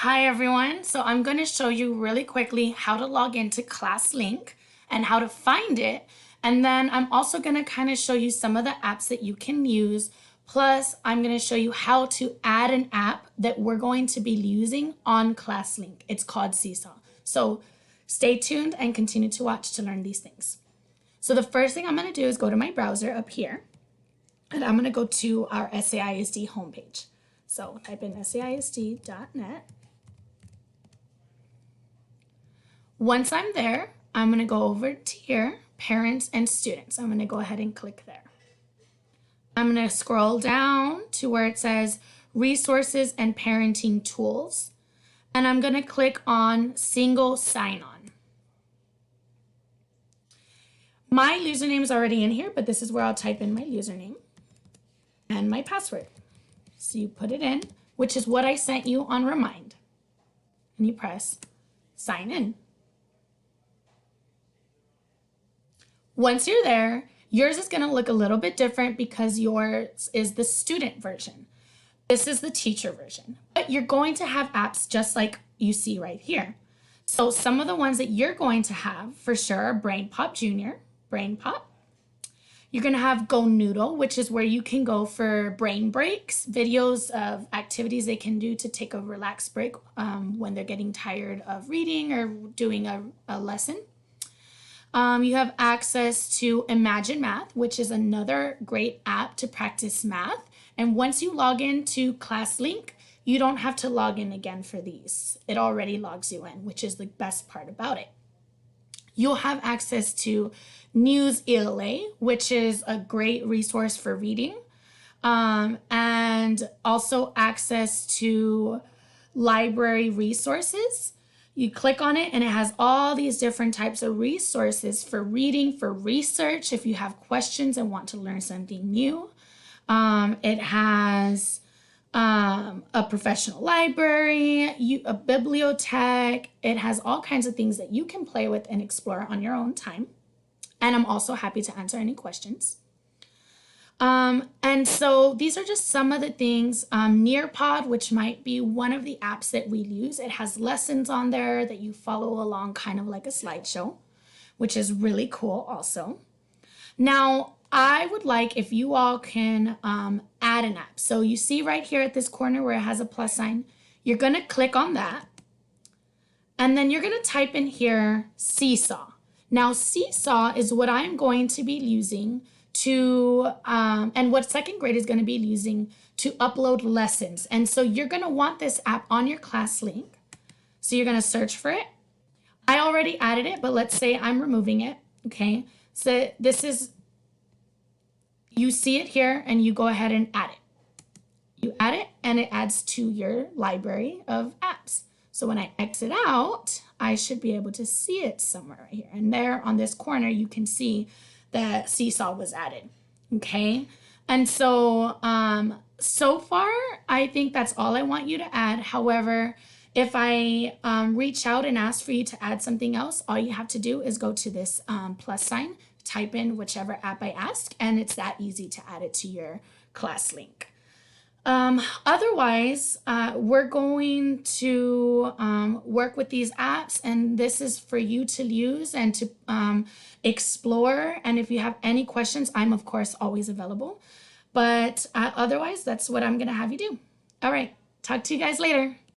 Hi everyone. So I'm going to show you really quickly how to log into ClassLink and how to find it. And then I'm also going to kind of show you some of the apps that you can use. Plus, I'm going to show you how to add an app that we're going to be using on ClassLink. It's called Seesaw. So stay tuned and continue to watch to learn these things. So the first thing I'm going to do is go to my browser up here, and I'm going to go to our SAISD homepage. So type in saisd.net. Once I'm there, I'm going to go over to here, parents and students. I'm going to go ahead and click there. I'm going to scroll down to where it says resources and parenting tools. And I'm going to click on single sign-on. My username is already in here, but this is where I'll type in my username and my password. So you put it in, which is what I sent you on Remind. And you press sign in. Once you're there, yours is going to look a little bit different because yours is the student version. This is the teacher version. But you're going to have apps just like you see right here. So some of the ones that you're going to have for sure are BrainPop Junior, BrainPop. You're going to have GoNoodle, which is where you can go for brain breaks, videos of activities they can do to take a relaxed break when they're getting tired of reading or doing a lesson. You have access to Imagine Math, which is another great app to practice math. And once you log into ClassLink, you don't have to log in again for these. It already logs you in, which is the best part about it. You'll have access to News ELA, which is a great resource for reading, and also access to library resources. You click on it and it has all these different types of resources for reading, for research, if you have questions and want to learn something new. It has a professional library, a bibliothèque. It has all kinds of things that you can play with and explore on your own time. And I'm also happy to answer any questions. And so these are just some of the things. Nearpod, which might be one of the apps that we use. It has lessons on there that you follow along kind of like a slideshow, which is really cool also. Now, I would like if you all can add an app. So you see right here at this corner where it has a plus sign, you're going to click on that. And then you're going to type in here Seesaw. Now, Seesaw is what I'm going to be using to, and what second grade is going to be using to upload lessons. And so you're going to want this app on your ClassLink. So you're going to search for it. I already added it, but let's say I'm removing it. Okay. So this is, you see it here and you go ahead and add it. You add it and it adds to your library of apps. So when I exit out, I should be able to see it somewhere right here. And there on this corner, you can see that Seesaw was added. Okay. And so, so far, I think that's all I want you to add. However, if I reach out and ask for you to add something else, all you have to do is go to this plus sign, type in whichever app I ask, and it's that easy to add it to your ClassLink. Otherwise, we're going to work with these apps, and this is for you to use and to explore. And if you have any questions, I'm of course always available. But otherwise, that's what I'm going to have you do. All right. Talk to you guys later.